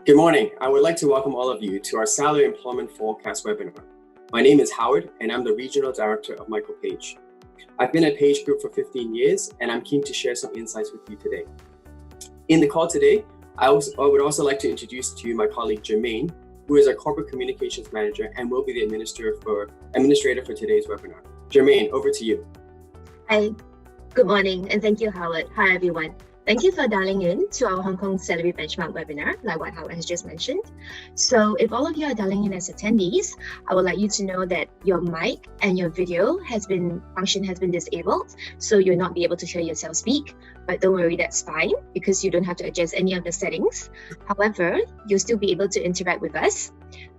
Good morning. I would like to welcome all of you to our Salary Employment Forecast webinar. My name is Howard, and I'm the Regional Director of Michael Page. I've been at PageGroup for 15 years, and I'm keen to share some insights with you today. In the call today, I would also like to introduce to you my colleague Jermaine, who is our Corporate Communications Manager and will be the administrator for today's webinar. Jermaine, over to you. Hi, good morning, and thank you, Howard. Hi, everyone. Thank you for dialing in to our Hong Kong Salary Benchmark webinar, like what Howard has just mentioned. So if all of you are dialing in as attendees, I would like you to know that your mic and your video function has been disabled, so you'll not be able to hear yourself speak. But don't worry, that's fine, because you don't have to adjust any of the settings. However, you'll still be able to interact with us.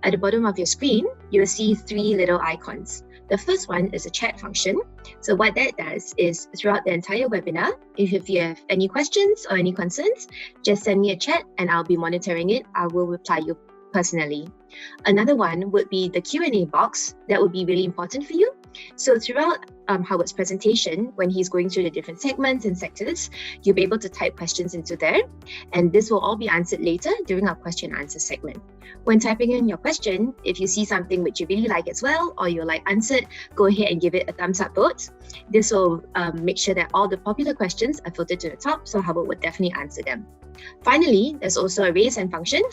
At the bottom of your screen, you'll see three little icons. The first one is a chat function. So what that does is throughout the entire webinar, if you have any questions or any concerns, just send me a chat and I'll be monitoring it. I will reply you personally. Another one would be the Q&A box. That would be really important for you. So throughout Howard's presentation, when he's going through the different segments and sectors, you'll be able to type questions into there, and this will all be answered later during our question and answer segment. When typing in your question, if you see something which you really like as well, or you like answered, go ahead and give it a thumbs up vote. This will make sure that all the popular questions are filtered to the top, so Howard would definitely answer them. Finally, there's also a raise hand function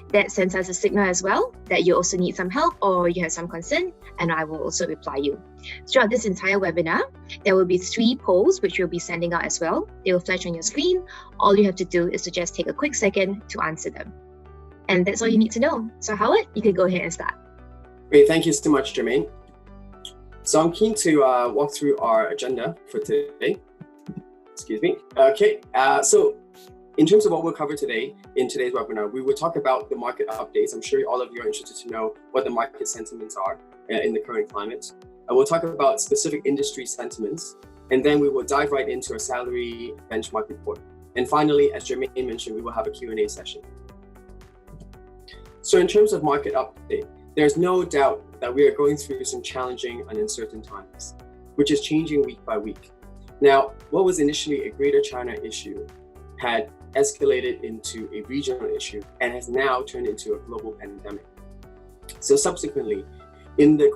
that sends us a signal as well that you also need some help or you have some concern, and I will also reply you. Throughout this entire webinar, there will be 3 polls which we'll be sending out as well. They will flash on your screen. All you have to do is to just take a quick second to answer them. And that's all you need to know. So Howard, you can go ahead and start. Great, thank you so much, Jermaine. So I'm keen to walk through our agenda for today. Excuse me. Okay, so in terms of what we'll cover today in today's webinar, we will talk about the market updates. I'm sure all of you are interested to know what the market sentiments are in the current climate. We'll talk about specific industry sentiments, and then we will dive right into a salary benchmark report. And finally, as Jermaine mentioned, we will have a Q&A session. So in terms of market update, there's no doubt that we are going through some challenging and uncertain times, which is changing week by week. Now, what was initially a Greater China issue had escalated into a regional issue and has now turned into a global pandemic. So subsequently, in the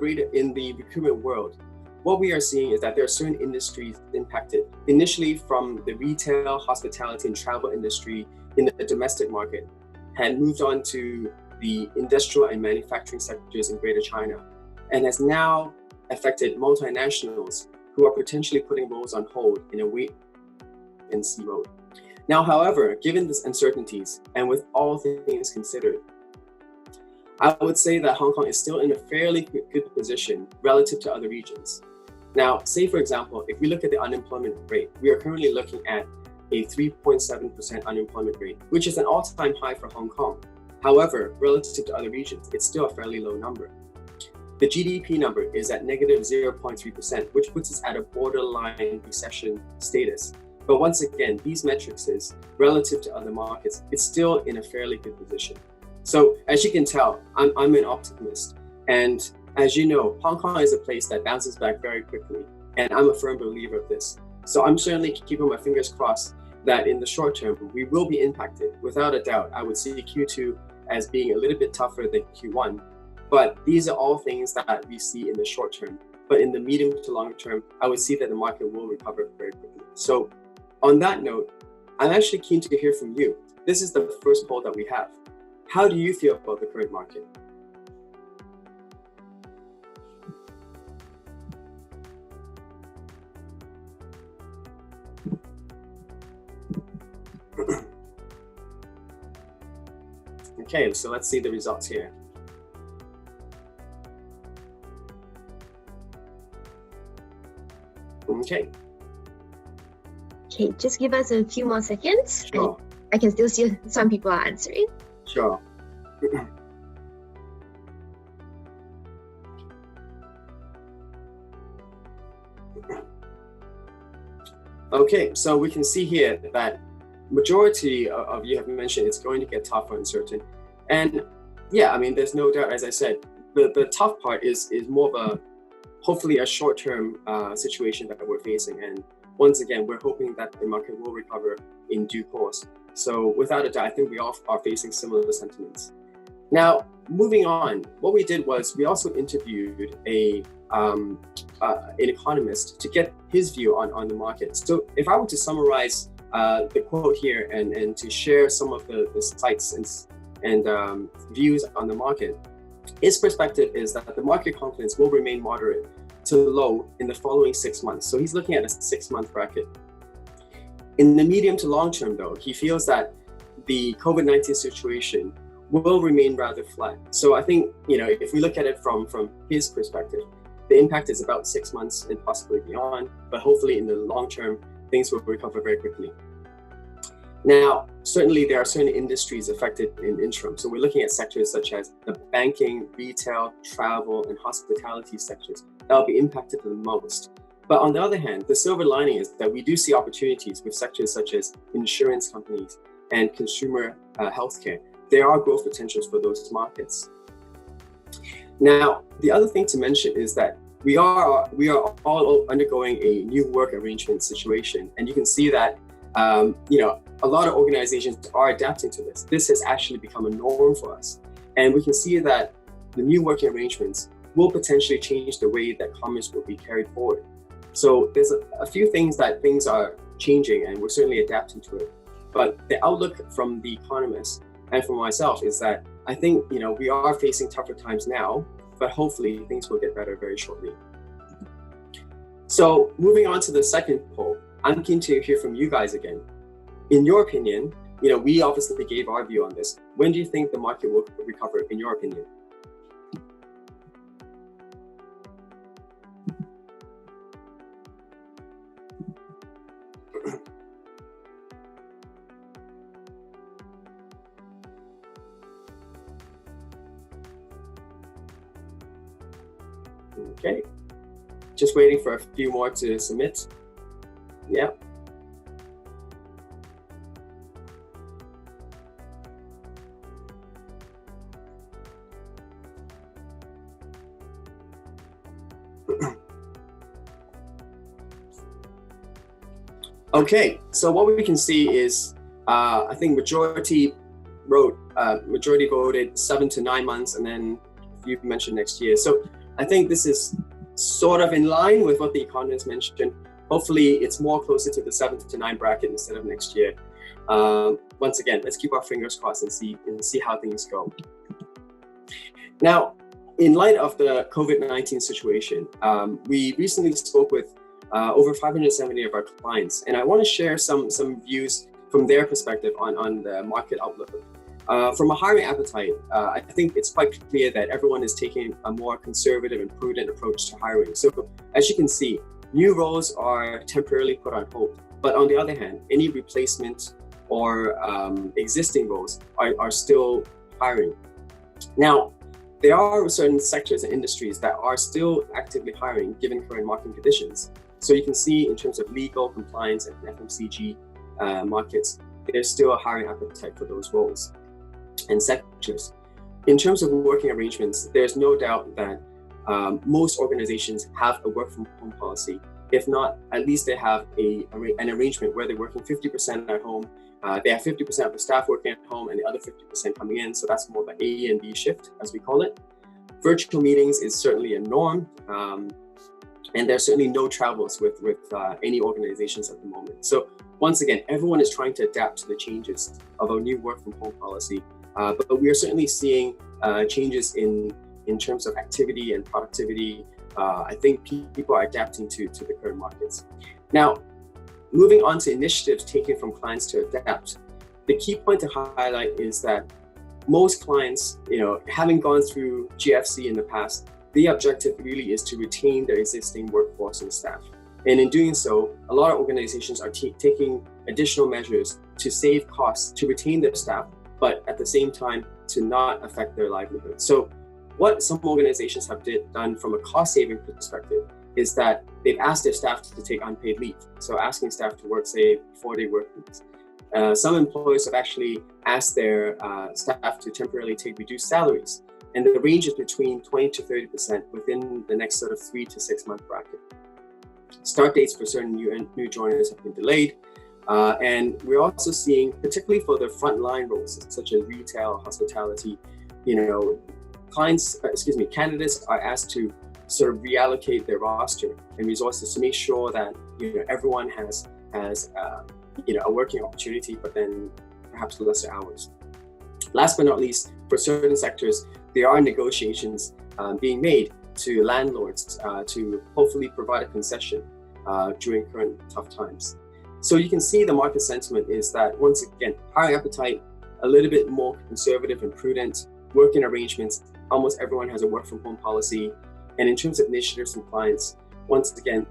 recruitment world, what we are seeing is that there are certain industries impacted, initially from the retail, hospitality, and travel industry in the domestic market, had moved on to the industrial and manufacturing sectors in Greater China, and has now affected multinationals who are potentially putting roles on hold in a wait-and-see mode. Now, however, given these uncertainties and with all things considered, I would say that Hong Kong is still in a fairly good position relative to other regions. Now, say for example, if we look at the unemployment rate, we are currently looking at a 3.7% unemployment rate, which is an all-time high for Hong Kong. However, relative to other regions, it's still a fairly low number. The GDP number is at negative 0.3%, which puts us at a borderline recession status. But once again, these metrics is relative to other markets, it's still in a fairly good position. So as you can tell, I'm an optimist. And as you know, Hong Kong is a place that bounces back very quickly. And I'm a firm believer of this. So I'm certainly keeping my fingers crossed that in the short term, we will be impacted. Without a doubt, I would see Q2 as being a little bit tougher than Q1. But these are all things that we see in the short term. But in the medium to long term, I would see that the market will recover very quickly. So on that note, I'm actually keen to hear from you. This is the first poll that we have. How do you feel about the current market? Okay, so let's see the results here. Okay. Okay, just give us a few more seconds. Sure. I can still see some people are answering. Sure. Okay, so we can see here that majority of you have mentioned it's going to get tougher and uncertain. And yeah, I mean, there's no doubt, as I said, the tough part is more of a, hopefully a short-term situation that we're facing. And once again, we're hoping that the market will recover in due course. So without a doubt, I think we all are facing similar sentiments. Now, moving on, what we did was we also interviewed an economist to get his view on the market. So if I were to summarize the quote here and to share some of the sites and views on the market, his perspective is that the market confidence will remain moderate to low in the following 6 months. So he's looking at a 6-month bracket. In the medium to long term, though, he feels that the COVID-19 situation will remain rather flat. So I think, if we look at it from his perspective, the impact is about 6 months and possibly beyond, but hopefully in the long term, things will recover very quickly. Now, certainly there are certain industries affected in interim. So we're looking at sectors such as the banking, retail, travel, and hospitality sectors that will be impacted the most. But on the other hand, the silver lining is that we do see opportunities with sectors such as insurance companies and consumer healthcare. There are growth potentials for those markets. Now, the other thing to mention is that we are all undergoing a new work arrangement situation, and you can see that a lot of organizations are adapting to this. This has actually become a norm for us, and we can see that the new working arrangements will potentially change the way that commerce will be carried forward. So there's a few things are changing, and we're certainly adapting to it. But the outlook from the economists and from myself is that I think we are facing tougher times now, but hopefully things will get better very shortly. So moving on to the second poll, I'm keen to hear from you guys again. In your opinion, we obviously gave our view on this. When do you think the market will recover, in your opinion? Okay, just waiting for a few more to submit. Yeah. Okay, so what we can see is, I think majority voted 7 to 9 months, and then you mentioned next year. So I think this is sort of in line with what the economists mentioned. Hopefully it's more closer to the 7 to 9 bracket instead of next year. Once again, let's keep our fingers crossed and see how things go. Now, in light of the COVID-19 situation, we recently spoke with over 570 of our clients, and I want to share some views from their perspective on the market outlook. From a hiring appetite, I think it's quite clear that everyone is taking a more conservative and prudent approach to hiring. So as you can see, new roles are temporarily put on hold. But on the other hand, any replacement or existing roles are still hiring. Now, there are certain sectors and industries that are still actively hiring given current market conditions. So you can see in terms of legal, compliance, and FMCG markets, there's still a hiring appetite for those roles and sectors. In terms of working arrangements, there's no doubt that most organizations have a work from home policy. If not, at least they have an arrangement where they're working 50% at home. They have 50% of the staff working at home and the other 50% coming in. So that's more of an A and B shift, as we call it. Virtual meetings is certainly a norm. And there's certainly no travels with any organizations at the moment. So once again, everyone is trying to adapt to the changes of a new work from home policy. But we are certainly seeing changes in terms of activity and productivity. I think people are adapting to the current markets. Now, moving on to initiatives taken from clients to adapt. The key point to highlight is that most clients, having gone through GFC in the past, the objective really is to retain their existing workforce and staff. And in doing so, a lot of organizations are taking additional measures to save costs to retain their staff, but at the same time to not affect their livelihood. So what some organizations have done from a cost-saving perspective is that they've asked their staff to take unpaid leave. So asking staff to work, say, 4-day work weeks. Some employers have actually asked their staff to temporarily take reduced salaries. And the range is between 20 to 30% within the next sort of 3 to 6 month bracket. Start dates for certain new joiners have been delayed. And we're also seeing, particularly for the frontline roles, such as retail, hospitality, candidates are asked to sort of reallocate their roster and resources to make sure that everyone has a working opportunity, but then perhaps lesser hours. Last but not least, for certain sectors, there are negotiations being made to landlords to hopefully provide a concession during current tough times. So you can see the market sentiment is that, once again, higher appetite, a little bit more conservative and prudent, working arrangements. Almost everyone has a work from home policy. And in terms of initiatives and clients, once again,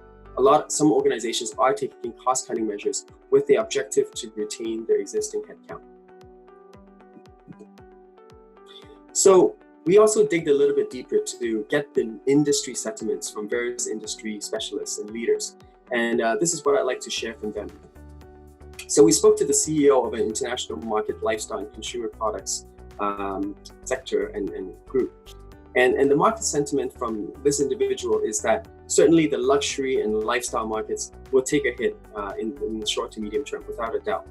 some organizations are taking cost-cutting measures with the objective to retain their existing headcount. So we also digged a little bit deeper to get the industry sentiments from various industry specialists and leaders. And this is what I'd like to share from them. So we spoke to the CEO of an international market lifestyle and consumer products sector and group. And the market sentiment from this individual is that certainly the luxury and lifestyle markets will take a hit in the short to medium term, without a doubt.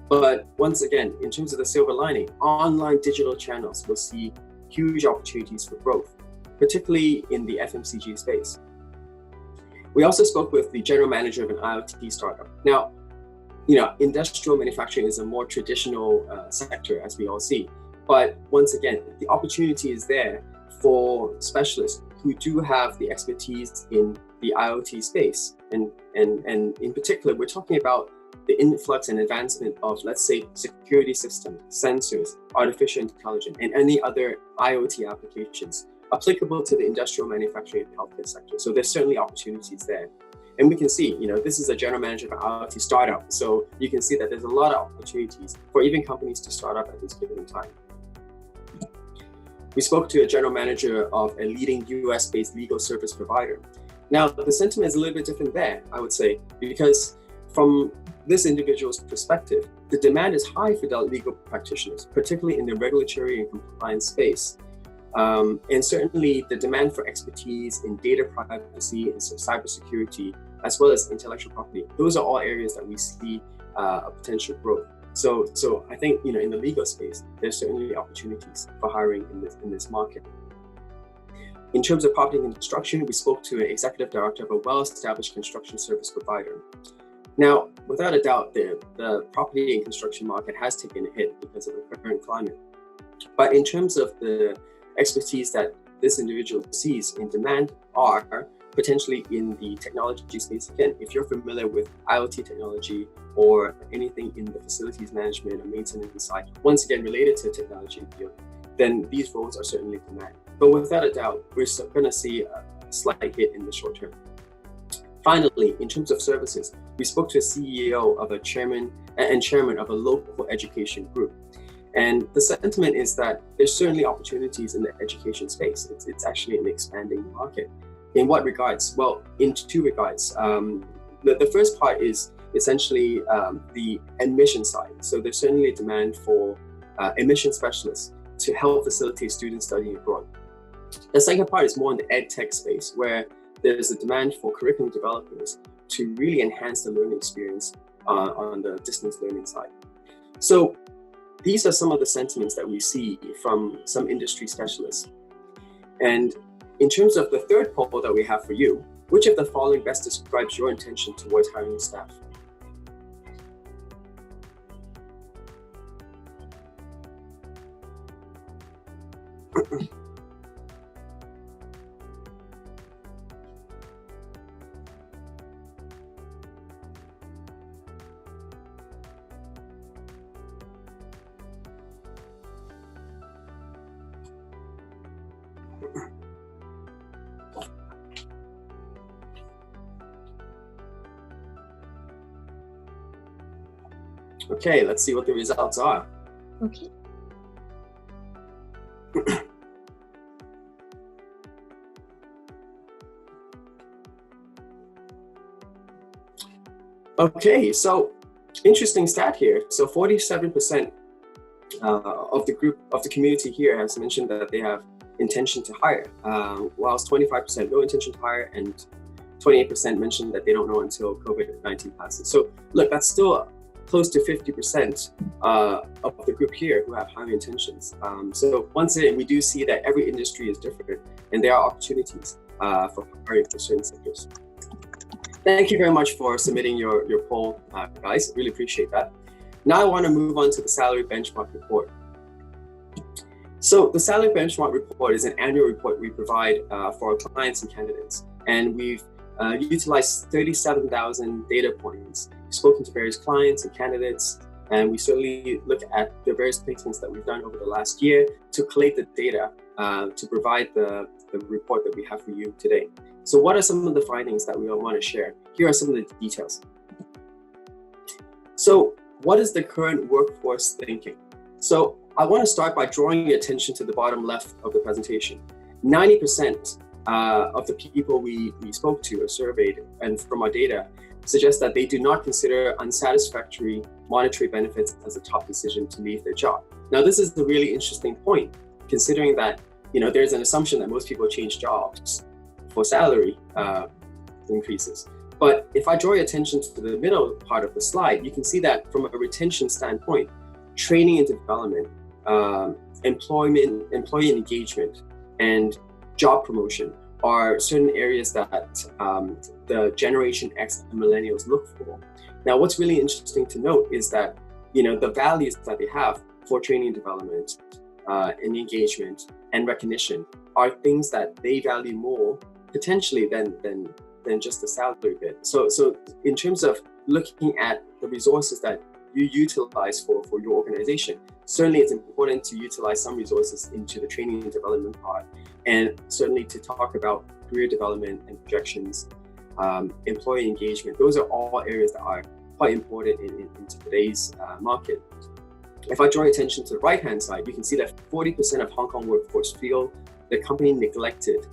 But once again, in terms of the silver lining, online digital channels will see huge opportunities for growth, particularly in the FMCG space. We also spoke with the general manager of an IoT startup. Now, industrial manufacturing is a more traditional sector, as we all see. But once again, the opportunity is there for specialists who do have the expertise in the IoT space. And in particular, we're talking about the influx and advancement of, let's say, security systems, sensors, artificial intelligence, and any other IoT applications applicable to the industrial manufacturing and healthcare sector. So there's certainly opportunities there. And we can see, this is a general manager of an IoT startup. So you can see that there's a lot of opportunities for even companies to start up at this given time. We spoke to a general manager of a leading US-based legal service provider. Now, the sentiment is a little bit different there, I would say, because from this individual's perspective, the demand is high for legal practitioners, particularly in the regulatory and compliance space. And certainly the demand for expertise in data privacy and cybersecurity, as well as intellectual property, those are all areas that we see a potential growth. So I think, in the legal space, there's certainly opportunities for hiring in this market. In terms of property and construction, we spoke to an executive director of a well-established construction service provider. Now, without a doubt, the property and construction market has taken a hit because of the current climate. But in terms of the expertise that this individual sees in demand are potentially in the technology space. Again, if you're familiar with IoT technology or anything in the facilities management or maintenance side, once again related to technology field, then these roles are certainly in demand. But without a doubt, we're going to see a slight hit in the short term. Finally, in terms of services, we spoke to a CEO of a chairman of a local education group. And the sentiment is that there's certainly opportunities in the education space. It's actually an expanding market. In what regards? Well, in two regards. The first part is essentially the admission side. So there's certainly a demand for admission specialists to help facilitate students studying abroad. The second part is more in the ed tech space, where there's a demand for curriculum developers to really enhance the learning experience on the distance learning side. So these are some of the sentiments that we see from some industry specialists. And in terms of the third poll that we have for you, which of the following best describes your intention towards hiring staff? Okay, let's see what the results are. Okay. Okay, so interesting stat here. So 47% of the community here has mentioned that they have intention to hire, whilst 25% no intention to hire, and 28% mentioned that they don't know until COVID-19 passes. So look, that's still close to 50% of the group here who have high intentions. So once again, we do see that every industry is different and there are opportunities for hiring for certain sectors. Thank you very much for submitting your poll, guys. Really appreciate that. Now I want to move on to the salary benchmark report. So the salary benchmark report is an annual report we provide for our clients and candidates. And we've utilized 37,000 data points, spoken to various clients and candidates, and we certainly look at the various placements that we've done over the last year to collate the data to provide the report that we have for you today. So what are some of the findings that we want to share? Here are some of the details. So what is the current workforce thinking? So I want to start by drawing your attention to the bottom left of the presentation. 90% of the people we spoke to or surveyed, and from our data, suggest that they do not consider unsatisfactory monetary benefits as a top decision to leave their job. Now, this is a really interesting point, considering that there's an assumption that most people change jobs for salary increases. But if I draw your attention to the middle part of the slide, you can see that from a retention standpoint, training and development, employee engagement, and job promotion are certain areas that the Generation X and millennials look for. Now, what's really interesting to note is that the values that they have for training and development and engagement and recognition are things that they value more potentially than just the salary bit. So in terms of looking at the resources that you utilize for your organization, certainly it's important to utilize some resources into the training and development part, and certainly to talk about career development and projections, employee engagement. Those are all areas that are quite important in today's market. If I draw your attention to the right-hand side, you can see that 40% of Hong Kong workforce feel the company neglected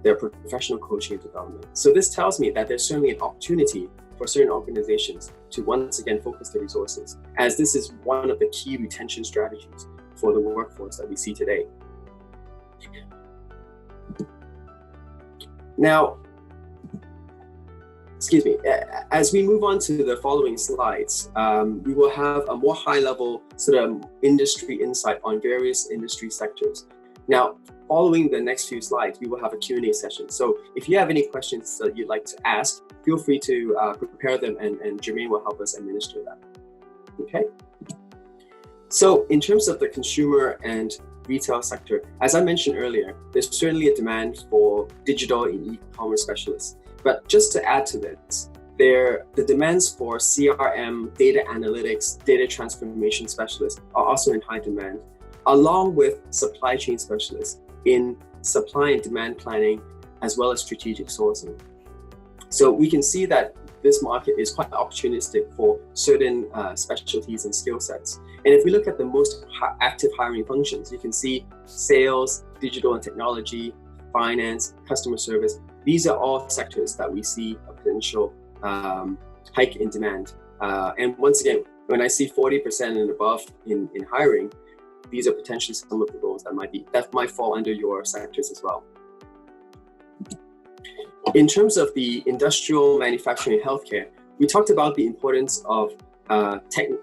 their professional coaching and development. So this tells me that there's certainly an opportunity for certain organizations to once again focus their resources, as this is one of the key retention strategies for the workforce that we see today. Now, as we move on to the following slides, we will have a more high-level sort of industry insight on various industry sectors. Now, following the next few slides, we will have a Q&A session. So if you have any questions that you'd like to ask, feel free to prepare them, and Jermaine will help us administer that. Okay. So in terms of the consumer and retail sector, as I mentioned earlier, there's certainly a demand for digital and e-commerce specialists. But just to add to this, the demands for CRM, data analytics, data transformation specialists are also in high demand, along with supply chain specialists in supply and demand planning, as well as strategic sourcing. So we can see that this market is quite opportunistic for certain specialties and skill sets. And if we look at the most active hiring functions, you can see sales, digital and technology, finance, customer service. These are all sectors that we see a potential hike in demand. And once again, when I see 40% and above in hiring, these are potentially some of the roles that might fall under your sectors as well. In terms of the industrial, manufacturing, and healthcare, we talked about the importance of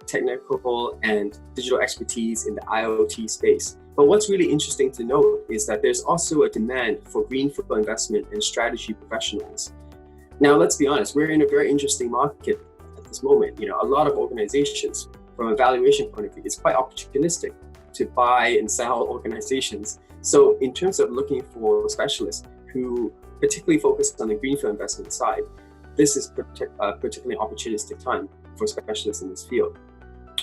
technical and digital expertise in the IoT space. But what's really interesting to note is that there's also a demand for greenfield investment and strategy professionals. Now, let's be honest, we're in a very interesting market at this moment. A lot of organizations, from a valuation point of view, it's quite opportunistic to buy and sell organizations. So in terms of looking for specialists who particularly focus on the greenfield investment side, this is a particularly opportunistic time for specialists in this field.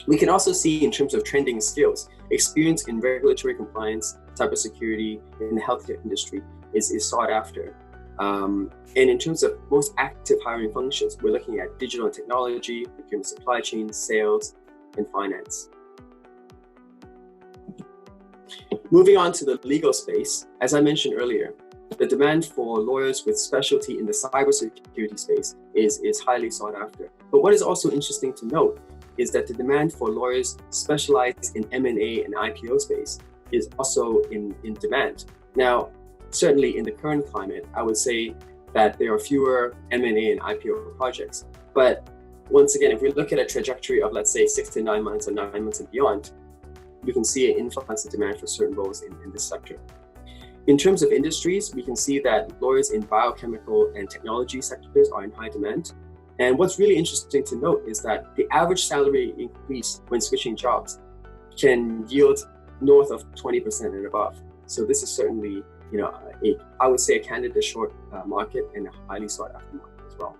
We can also see, in terms of trending skills, experience in regulatory compliance, cybersecurity in the healthcare industry is sought after. And in terms of most active hiring functions, we're looking at digital and technology, procurement, supply chain, sales, and finance. Moving on to the legal space, as I mentioned earlier, the demand for lawyers with specialty in the cybersecurity space is highly sought after. But what is also interesting to note is that the demand for lawyers specialized in M&A and IPO space is also in demand. Now, certainly in the current climate, I would say that there are fewer M&A and IPO projects, but once again, if we look at a trajectory of, let's say, 6 to 9 months or 9 months and beyond, we can see an influx of demand for certain roles in this sector. In terms of industries, we can see that lawyers in biochemical and technology sectors are in high demand. And what's really interesting to note is that the average salary increase when switching jobs can yield north of 20% and above. So this is certainly, I would say a candidate short market and a highly sought after market as well.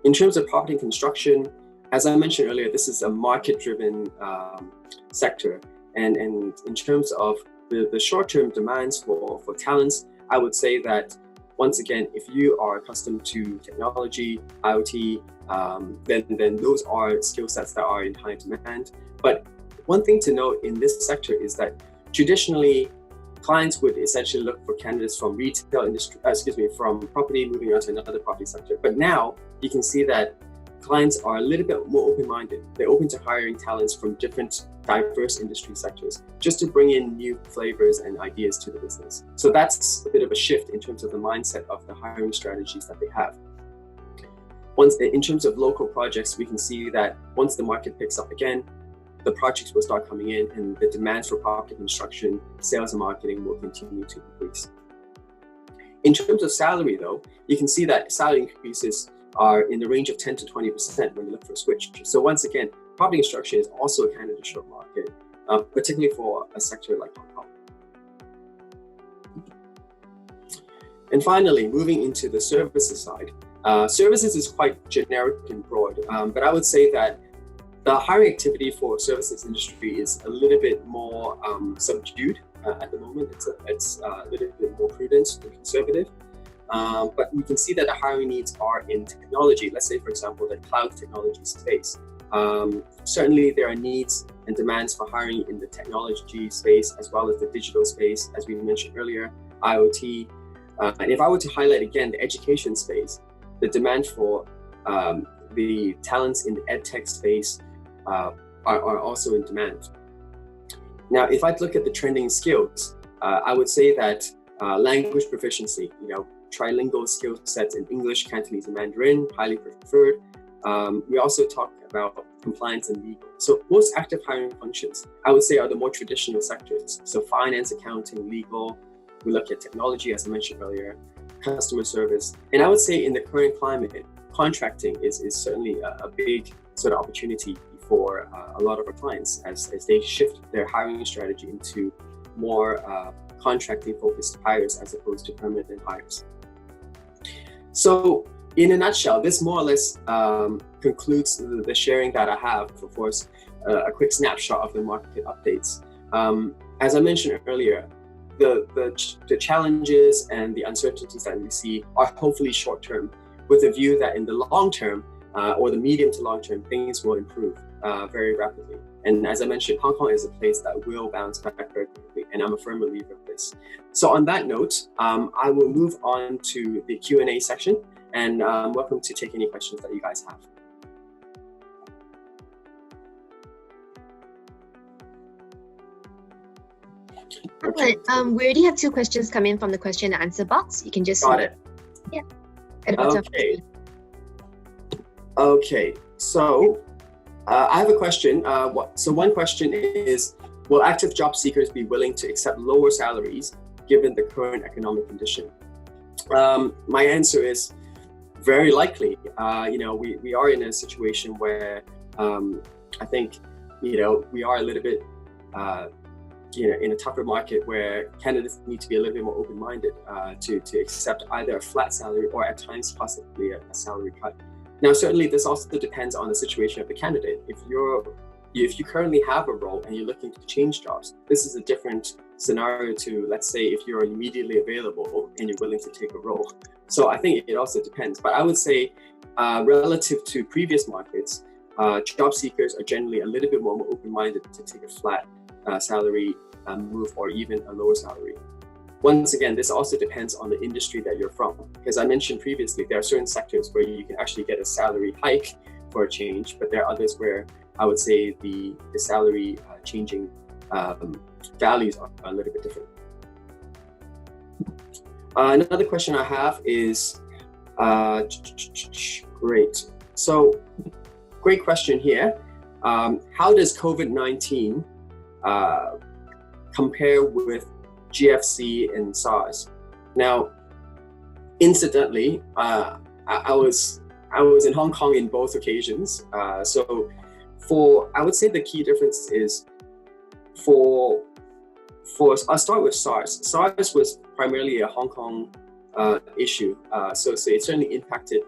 In terms of property and construction, as I mentioned earlier, this is a market-driven sector. And in terms of the short-term demands for talents, I would say that, once again, if you are accustomed to technology, IoT, then those are skill sets that are in high demand. But one thing to note in this sector is that traditionally, clients would essentially look for candidates from retail industry, from property moving on to another property sector. But now you can see that clients are a little bit more open-minded. They're open to hiring talents from different diverse industry sectors, just to bring in new flavors and ideas to the business. So that's a bit of a shift in terms of the mindset of the hiring strategies that they have. In terms of local projects, we can see that once the market picks up again, the projects will start coming in and the demands for property construction, sales and marketing will continue to increase. In terms of salary though, you can see that salary increases are in the range of 10 to 20% when you look for a switch. So once again, property construction is also a candidate short market, particularly for a sector like Hong Kong. And finally, moving into the services side. Services is quite generic and broad, but I would say that the hiring activity for services industry is a little bit more subdued at the moment. It's a little bit more prudent and conservative. But we can see that the hiring needs are in technology. Let's say, for example, the cloud technology space. Certainly, there are needs and demands for hiring in the technology space as well as the digital space, as we mentioned earlier, IoT. And if I were to highlight again the education space, the demand for the talents in the edtech space are also in demand. Now, if I look at the trending skills, I would say that language proficiency, trilingual skill sets in English, Cantonese, and Mandarin, highly preferred. We also talk about compliance and legal. So most active hiring functions, I would say, are the more traditional sectors. So finance, accounting, legal. We look at technology, as I mentioned earlier, customer service. And I would say in the current climate, contracting is certainly a big sort of opportunity for a lot of our clients as they shift their hiring strategy into more contracting focused hires as opposed to permanent hires. So in a nutshell, this more or less concludes the sharing that I have. Of course, a quick snapshot of the market updates. As I mentioned earlier, the challenges and the uncertainties that we see are hopefully short term, with a view that in the long term or the medium to long term, things will improve very rapidly. And as I mentioned, Hong Kong is a place that will bounce back very quickly, and I'm a firm believer of this. So on that note, I will move on to the Q&A section, and welcome to take any questions that you guys have. Okay. We already have 2 questions coming from the question and answer box. You can just Got it. Yeah. At the bottom. Okay. So I have a question. So one question is, will active job seekers be willing to accept lower salaries given the current economic condition? My answer is very likely. We are in a situation where I think, we are a little bit, in a tougher market where candidates need to be a little bit more open-minded to accept either a flat salary or at times possibly a salary cut. Now, certainly this also depends on the situation of the candidate. If you currently have a role and you're looking to change jobs, this is a different scenario to, let's say, if you're immediately available and you're willing to take a role. So I think it also depends. But I would say relative to previous markets, job seekers are generally a little bit more open-minded to take a flat salary move or even a lower salary. Once again, this also depends on the industry that you're from. Because I mentioned previously, there are certain sectors where you can actually get a salary hike for a change, but there are others where I would say the salary changing values are a little bit different. Another question I have is, Great. So, great question here. How does COVID-19 compare with GFC and SARS? Now, incidentally, I was in Hong Kong in both occasions. So, I would say the key difference is I'll start with SARS. SARS was primarily a Hong Kong issue, so it certainly impacted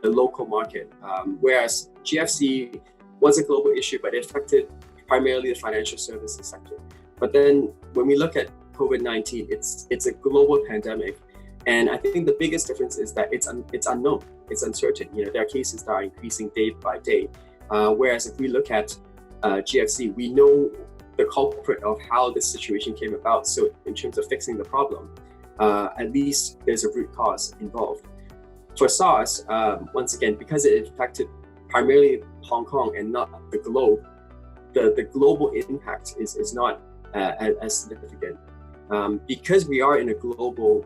the local market, whereas GFC was a global issue, but it affected primarily the financial services sector. But then when we look at COVID-19, it's a global pandemic, and I think the biggest difference is that it's unknown, it's uncertain. There are cases that are increasing day by day, whereas if we look at GFC, we know the culprit of how this situation came about. So in terms of fixing the problem, at least there's a root cause involved. For SARS, once again, because it affected primarily Hong Kong and not the globe, the global impact is not as significant. Because we are in a global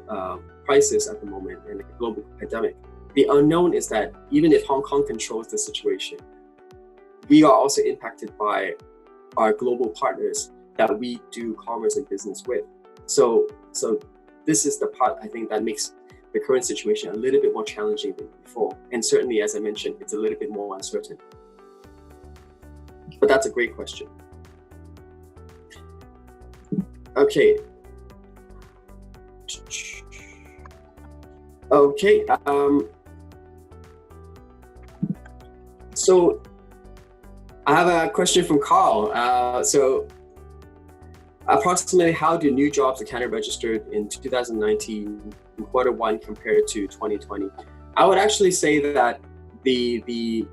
crisis at the moment and a global pandemic, the unknown is that even if Hong Kong controls the situation, we are also impacted by our global partners that we do commerce and business with. So this is the part I think that makes the current situation a little bit more challenging than before. And certainly, as I mentioned, it's a little bit more uncertain. But that's a great question. Okay. Okay. So I have a question from Carl. So approximately how do new jobs accounted registered in 2019 in Q1 compared to 2020? I would actually say that the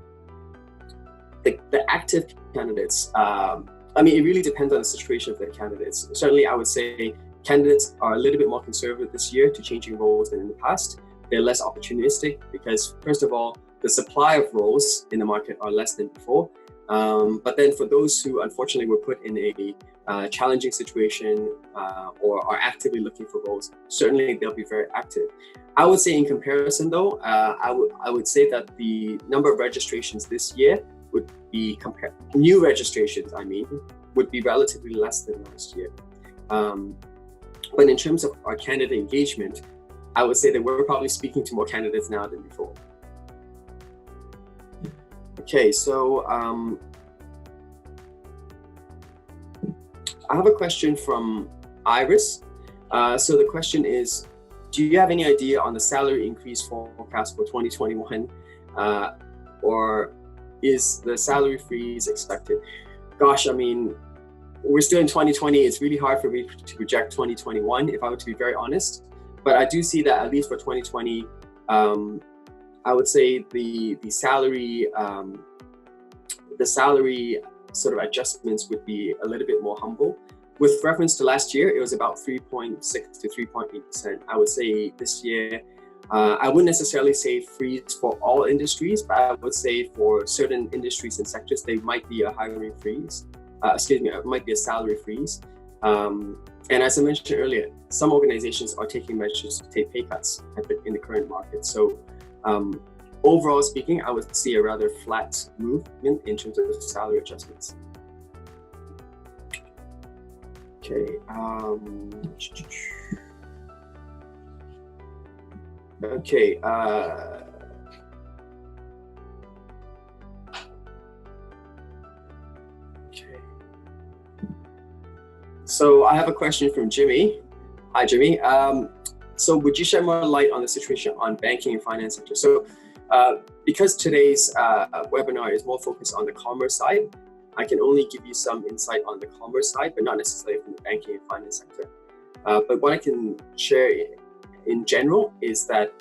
active candidates, it really depends on the situation of the candidates. Certainly, I would say candidates are a little bit more conservative this year to changing roles than in the past. They're less opportunistic because, first of all, the supply of roles in the market are less than before. But then for those who unfortunately were put in a challenging situation or are actively looking for roles, certainly they'll be very active. I would say in comparison though, I would say that the number of registrations this year would be new registrations, would be relatively less than last year. But in terms of our candidate engagement, I would say that we're probably speaking to more candidates now than before. Okay, so I have a question from Iris. So the question is, do you have any idea on the salary increase forecast for 2021? Or is the salary freeze expected? Gosh, we're still in 2020. It's really hard for me to project 2021, if I were to be very honest. But I do see that at least for 2020, I would say the salary sort of adjustments would be a little bit more humble. With reference to last year, it was about 3.6 to 3.8%. I would say this year, I wouldn't necessarily say freeze for all industries, but I would say for certain industries and sectors, there might be a hiring freeze. It might be a salary freeze. And as I mentioned earlier, some organizations are taking measures to take pay cuts in the current market. So overall speaking, I would see a rather flat movement in terms of salary adjustments. Okay. Okay. So I have a question from Jimmy. Hi, Jimmy. So would you shed more light on the situation on banking and finance sector? So because today's webinar is more focused on the commerce side, I can only give you some insight on the commerce side, but not necessarily from the banking and finance sector. But what I can share in general is that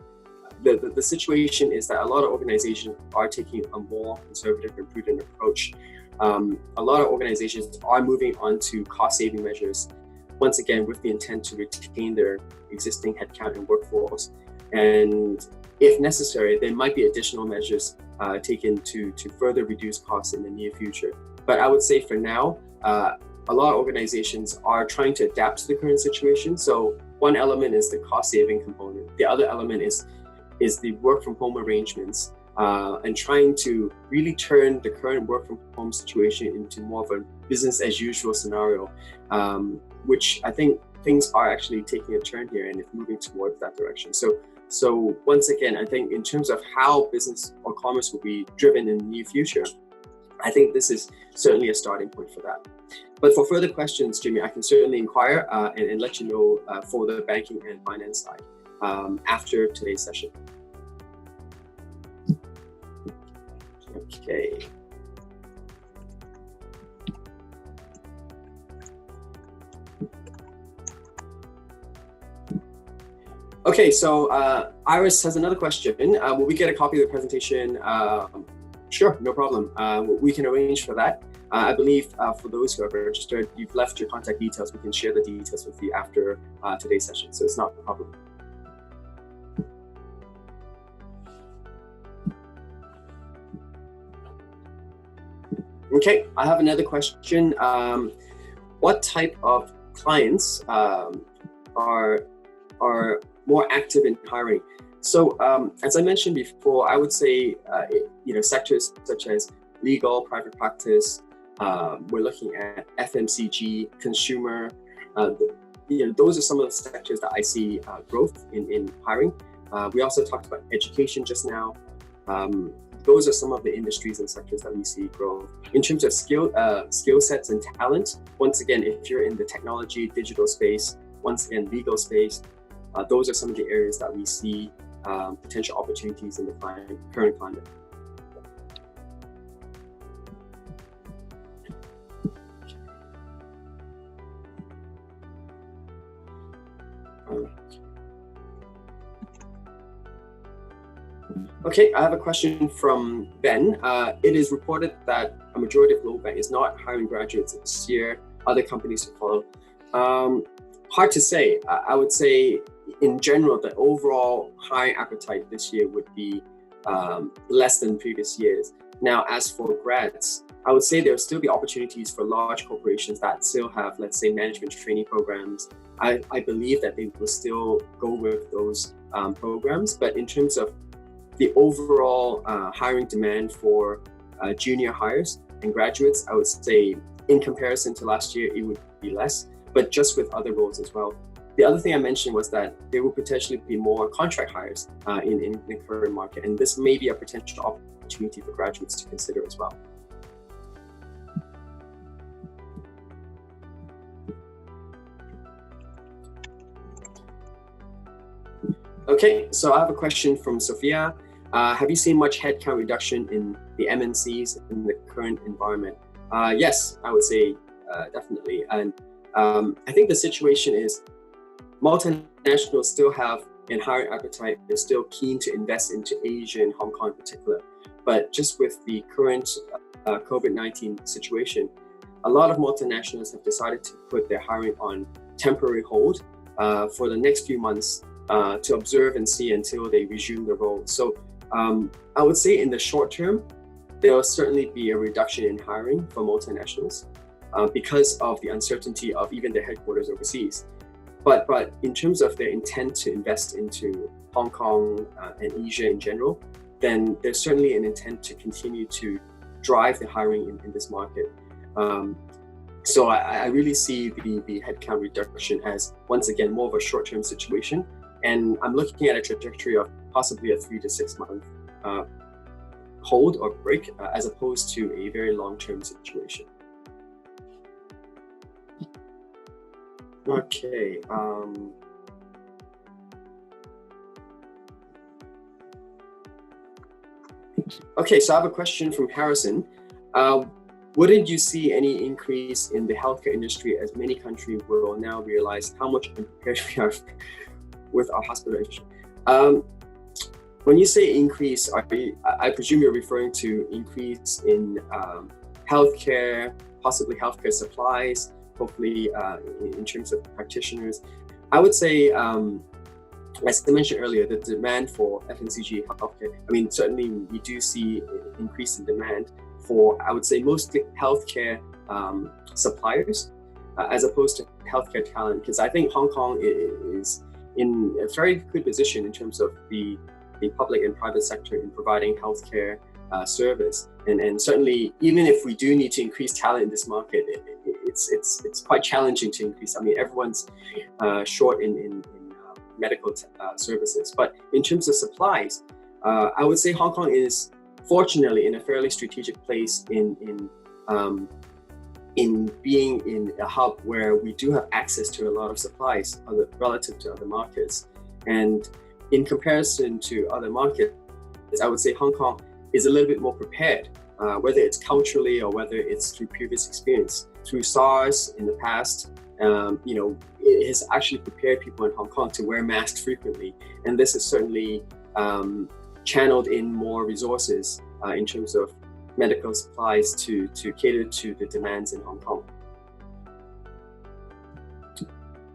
the situation is that a lot of organizations are taking a more conservative and prudent approach. A lot of organizations are moving on to cost-saving measures, once again, with the intent to retain their existing headcount and workforce. And if necessary, there might be additional measures taken to further reduce costs in the near future. But I would say for now, a lot of organizations are trying to adapt to the current situation. So one element is the cost saving component. The other element is the work from home arrangements, and trying to really turn the current work from home situation into more of a business as usual scenario, which I think things are actually taking a turn here and it's moving towards that direction. So once again, I think in terms of how business or commerce will be driven in the near future, I think this is certainly a starting point for that. But for further questions, Jimmy, I can certainly inquire and let you know for the banking and finance side after today's session. Okay. Okay, so Iris has another question. Will we get a copy of the presentation? Sure, no problem. We can arrange for that. I believe for those who have registered, you've left your contact details. We can share the details with you after today's session, so it's not a problem. Okay, I have another question. What type of clients are more active in hiring? So as I mentioned before, I would say sectors such as legal, private practice, we're looking at FMCG, consumer. Those are some of the sectors that I see growth in hiring. We also talked about education just now. Those are some of the industries and sectors that we see growth. In terms of skill sets and talent, once again, if you're in the technology, digital space, once again, legal space, those are some of the areas that we see potential opportunities in the current climate. Okay, I have a question from Ben. It is reported that a majority of global banks is not hiring graduates this year. Other companies to follow. Hard to say. I would say, in general, the overall hiring appetite this year would be less than previous years. Now, as for grads, I would say there will still be opportunities for large corporations that still have, let's say, management training programs. I believe that they will still go with those programs. But in terms of the overall hiring demand for junior hires and graduates, I would say in comparison to last year, it would be less, but just with other roles as well. The other thing I mentioned was that there will potentially be more contract hires in the current market, and this may be a potential opportunity for graduates to consider as well. Okay, so I have a question from Sophia. Have you seen much headcount reduction in the MNCs in the current environment? Yes, I would say definitely. And I think the situation is multinationals still have an higher appetite. They're still keen to invest into Asia and Hong Kong in particular. But just with the current COVID-19 situation, a lot of multinationals have decided to put their hiring on temporary hold for the next few months to observe and see until they resume the role. So I would say in the short term, there will certainly be a reduction in hiring for multinationals because of the uncertainty of even their headquarters overseas. But in terms of their intent to invest into Hong Kong and Asia in general, then there's certainly an intent to continue to drive the hiring in this market. So I really see the headcount reduction as, once again, more of a short-term situation. And I'm looking at a trajectory of possibly a 3 to 6 month hold or break as opposed to a very long-term situation. Okay. Okay, so I have a question from Harrison. Wouldn't you see any increase in the healthcare industry as many countries will now realize how much unprepared we are with our hospital industry? When you say increase, I presume you're referring to increase in healthcare, possibly healthcare supplies, hopefully in terms of practitioners. I would say, as I mentioned earlier, the demand for FMCG healthcare, I mean, certainly we do see an increase in demand for, I would say, mostly healthcare suppliers. as opposed to healthcare talent, because I think Hong Kong is in a very good position in terms of the public and private sector in providing healthcare service. And certainly, even if we do need to increase talent in this market, it's quite challenging to increase. I mean, everyone's short in medical services. But in terms of supplies, I would say Hong Kong is fortunately in a fairly strategic place in being in a hub where we do have access to a lot of supplies relative to other markets. And in comparison to other markets, I would say Hong Kong is a little bit more prepared, whether it's culturally or whether it's through previous experience. Through SARS in the past, it has actually prepared people in Hong Kong to wear masks frequently. And this has certainly channeled in more resources in terms of medical supplies to cater to the demands in Hong Kong.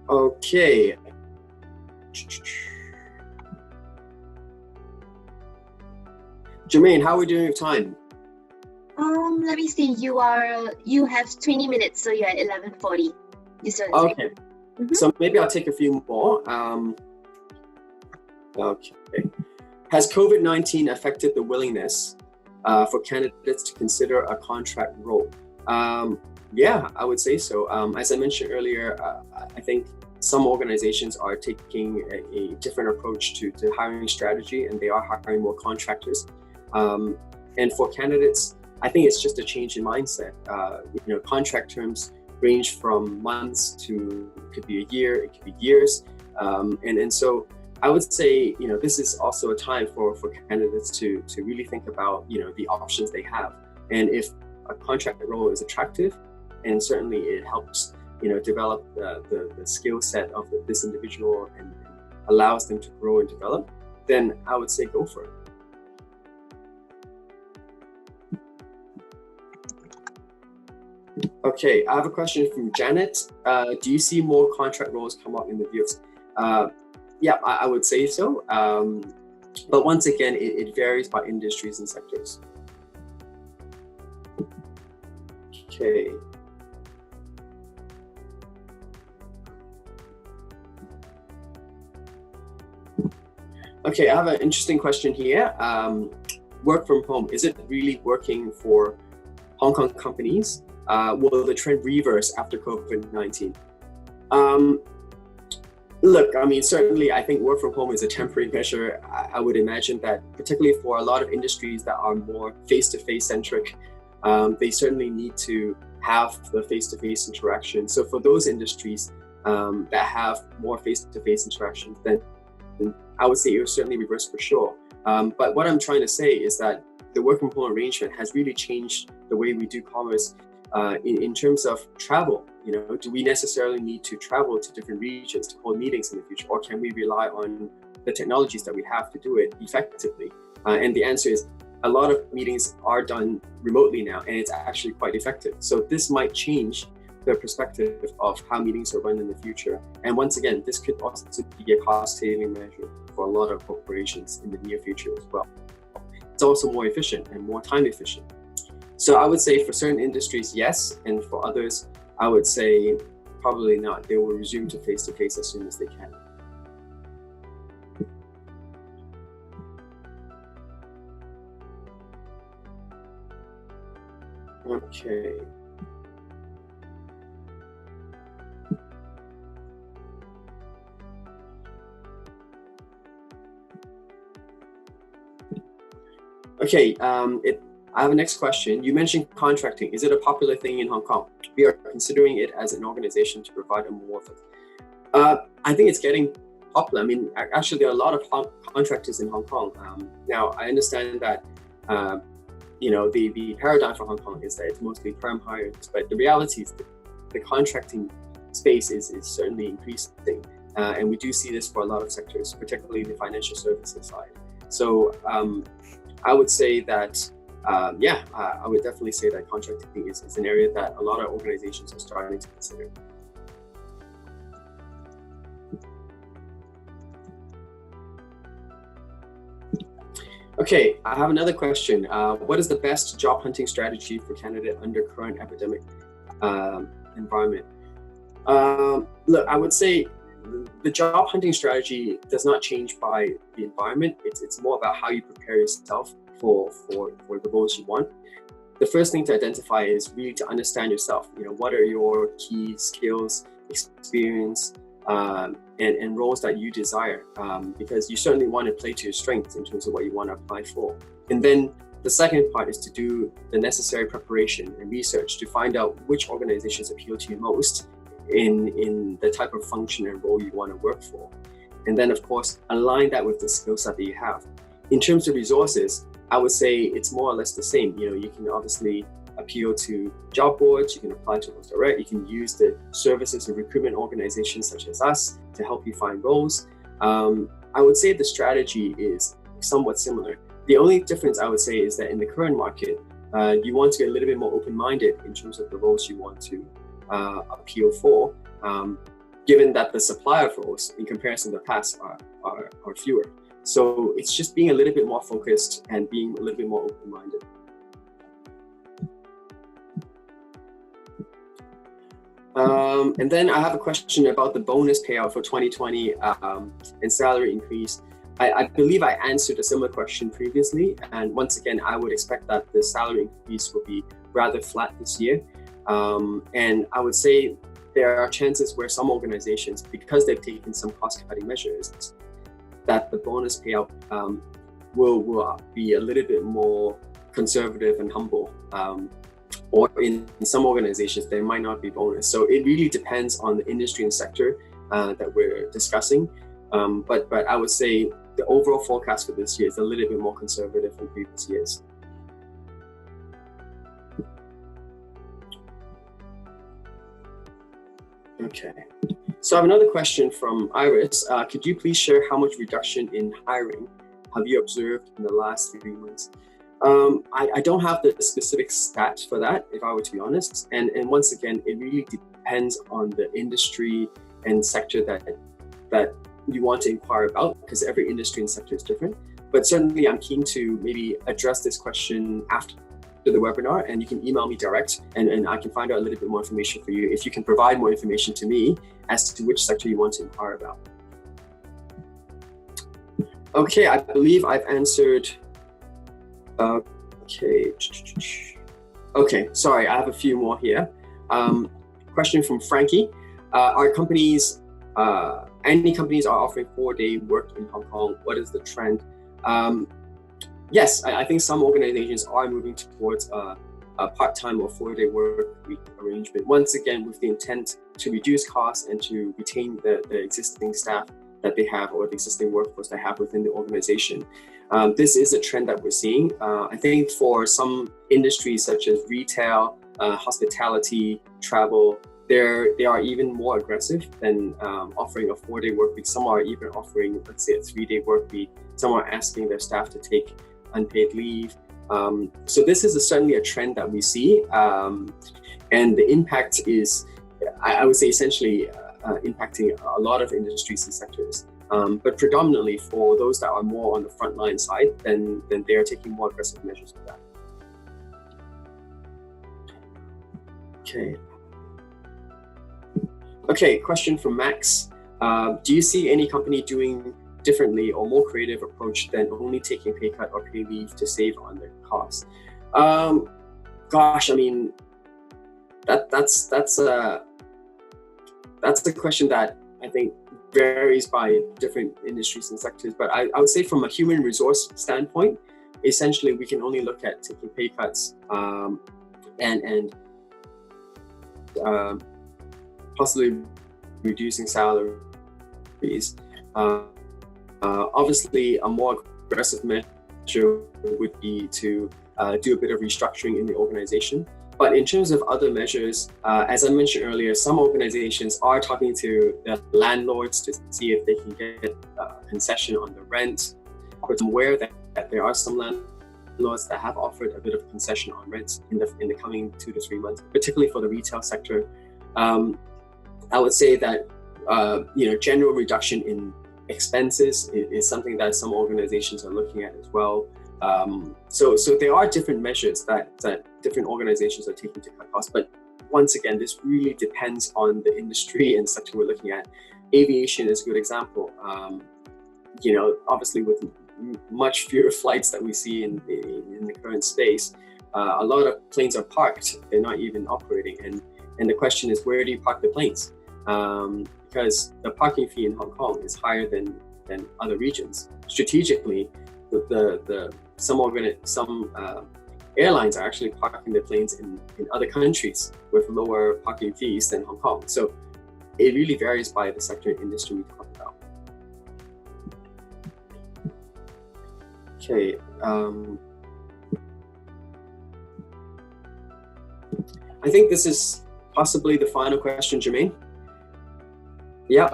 Okay. Jermaine, how are we doing with time? Let me see. You have 20 minutes, so you're at 11:40. Okay. So maybe I'll take a few more. Okay. Has COVID-19 affected the willingness for candidates to consider a contract role? Yeah, I would say so. As I mentioned earlier, I think some organizations are taking a different approach to hiring strategy, and they are hiring more contractors. And for candidates, I think it's just a change in mindset. Contract terms range from months to, it could be a year, it could be years. And so I would say, this is also a time for candidates to really think about, the options they have. And if a contract role is attractive, and certainly it helps, develop the skill set of this individual and allows them to grow and develop, then I would say go for it. Okay, I have a question from Janet. Do you see more contract roles come up in the views? Yeah, I would say so. But once again, it varies by industries and sectors. Okay. Okay, I have an interesting question here. Work from home, is it really working for Hong Kong companies? Will the trend reverse after COVID-19? Look, I mean, certainly I think work from home is a temporary measure. I would imagine that particularly for a lot of industries that are more face-to-face centric, they certainly need to have the face-to-face interaction. So for those industries that have more face-to-face interactions, then I would say it will certainly reverse for sure. But what I'm trying to say is that the work from home arrangement has really changed the way we do commerce in terms of travel. Do we necessarily need to travel to different regions to hold meetings in the future, or can we rely on the technologies that we have to do it effectively? And the answer is a lot of meetings are done remotely now, and it's actually quite effective. So this might change the perspective of how meetings are run in the future. And once again, this could also be a cost-saving measure for a lot of corporations in the near future as well. It's also more efficient and more time efficient. So I would say for certain industries, yes, and for others, I would say probably not. They will resume to face-to-face as soon as they can. Okay. Okay, I have a next question. You mentioned contracting. Is it a popular thing in Hong Kong? We are considering it as an organization to provide a more. I think it's getting popular. I mean, actually, there are a lot of contractors in Hong Kong. Now, I understand that, the paradigm for Hong Kong is that it's mostly perm hires, but the reality is that the contracting space is certainly increasing. And we do see this for a lot of sectors, particularly the financial services side. So I would say that, I would definitely say that contracting is an area that a lot of organizations are starting to consider. Okay, I have another question. What is the best job hunting strategy for candidate under current epidemic environment? Look, I would say the job hunting strategy does not change by the environment. It's more about how you prepare yourself for the roles you want. The first thing to identify is really to understand yourself. What are your key skills, experience, and roles that you desire, because you certainly want to play to your strengths in terms of what you want to apply for. And then the second part is to do the necessary preparation and research to find out which organizations appeal to you most in the type of function and role you want to work for. And then, of course, align that with the skill set that you have. In terms of resources, I would say it's more or less the same. You can obviously appeal to job boards, you can apply to those direct, you can use the services of recruitment organizations such as us to help you find roles. I would say the strategy is somewhat similar. The only difference I would say is that in the current market, you want to be a little bit more open-minded in terms of the roles you want to appeal for, given that the supply of roles in comparison to the past are fewer. So it's just being a little bit more focused and being a little bit more open-minded. And then I have a question about the bonus payout for 2020 and salary increase. I believe I answered a similar question previously. And once again, I would expect that the salary increase will be rather flat this year. And I would say there are chances where some organizations, because they've taken some cost-cutting measures, that the bonus payout will be a little bit more conservative and humble. Or in some organizations, there might not be bonus. So it really depends on the industry and sector that we're discussing. But I would say the overall forecast for this year is a little bit more conservative than previous years. Okay. So I have another question from Iris. Could you please share how much reduction in hiring have you observed in the last 3 months? I don't have the specific stat for that, if I were to be honest. And once again, it really depends on the industry and sector that you want to inquire about, because every industry and sector is different. But certainly I'm keen to maybe address this question after the webinar, and you can email me direct and I can find out a little bit more information for you if you can provide more information to me as to which sector you want to inquire about. Okay, I believe I've answered. Okay, sorry, I have a few more here. Question from Frankie. Any companies are offering 4-day work in Hong Kong? What is the trend? Yes, I think some organizations are moving towards a part-time or 4-day work week arrangement. Once again, with the intent to reduce costs and to retain the existing staff that they have, or the existing workforce they have within the organization. This is a trend that we're seeing. I think for some industries such as retail, hospitality, travel, they are even more aggressive than offering a 4-day work week. Some are even offering, let's say, a 3-day work week. Some are asking their staff to take unpaid leave. So this is certainly a trend that we see. And the impact is, I would say, essentially impacting a lot of industries and sectors. But predominantly for those that are more on the frontline side, then they are taking more aggressive measures for that. Okay, question from Max. Do you see any company doing differently or more creative approach than only taking pay cut or pay leave to save on their costs? Gosh, I mean, that's the question that I think varies by different industries and sectors. But I would say from a human resource standpoint, essentially we can only look at taking pay cuts and possibly reducing salaries. Obviously, a more aggressive measure would be to do a bit of restructuring in the organization. But in terms of other measures, as I mentioned earlier, some organizations are talking to their landlords to see if they can get a concession on the rent. I'm aware that there are some landlords that have offered a bit of concession on rent in the coming 2 to 3 months, particularly for the retail sector. I would say that general reduction in expenses is something that some organizations are looking at as well. So there are different measures that different organizations are taking to cut costs. But once again, this really depends on the industry and sector we're looking at. Aviation is a good example. Obviously with much fewer flights that we see in the current space, a lot of planes are parked. They're not even operating. And the question is, where do you park the planes? Because the parking fee in Hong Kong is higher than other regions. Strategically, some airlines are actually parking their planes in other countries with lower parking fees than Hong Kong. So it really varies by the sector and industry we talk about. Okay. I think this is possibly the final question, Jermaine. Yeah.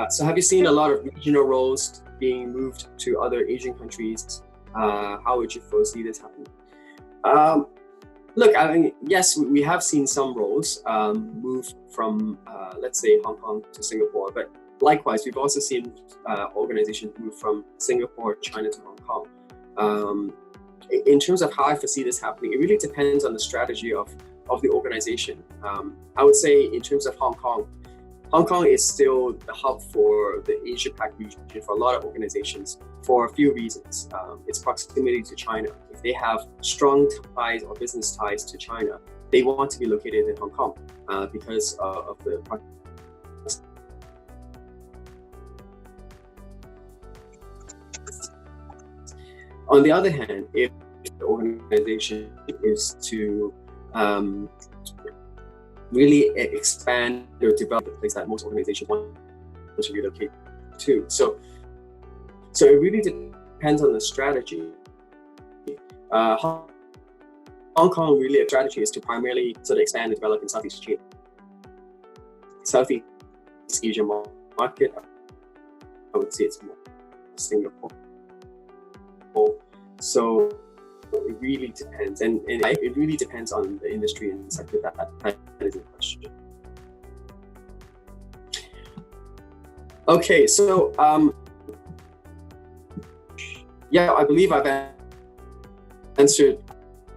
So have you seen a lot of regional roles being moved to other Asian countries? How would you foresee this happening? Look, I mean, yes, we have seen some roles move from, let's say, Hong Kong to Singapore, but likewise, we've also seen organizations move from Singapore, China to Hong Kong. In terms of how I foresee this happening, it really depends on the strategy of the organization. I would say in terms of Hong Kong is still the hub for the Asia-Pac region for a lot of organizations for a few reasons. Its proximity to China. If they have strong ties or business ties to China, they want to be located in Hong Kong because of the. On the other hand, if the organization is to really expand or develop the place that most organizations want to relocate to. So it really depends on the strategy. Hong Kong really a strategy is to primarily sort of expand and develop in Southeast Asia market. I would say it's more Singapore. So it really depends, and it really depends on the industry and sector that is in question. Okay, so yeah, I believe I've answered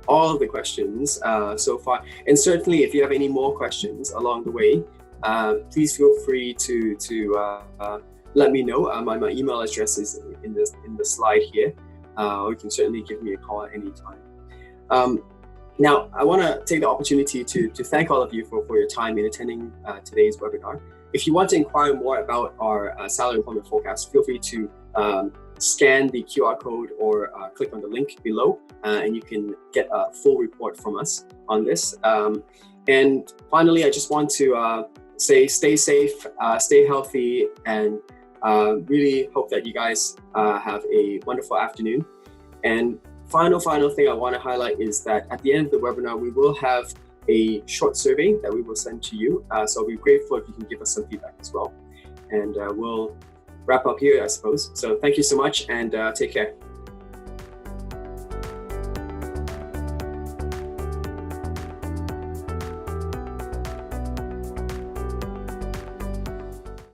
all of the questions so far, and certainly if you have any more questions along the way, please feel free to let me know. My email address is in the slide here. Or you can certainly give me a call at any time. Now, I want to take the opportunity to thank all of you for your time in attending today's webinar. If you want to inquire more about our salary employment forecast, feel free to scan the QR code or click on the link below, and you can get a full report from us on this. And finally, I just want to say stay safe, stay healthy, and really hope that you guys have a wonderful afternoon. And final thing I want to highlight is that at the end of the webinar, we will have a short survey that we will send to you. So I'll be grateful if you can give us some feedback as well. And we'll wrap up here, I suppose. So thank you so much, and take care.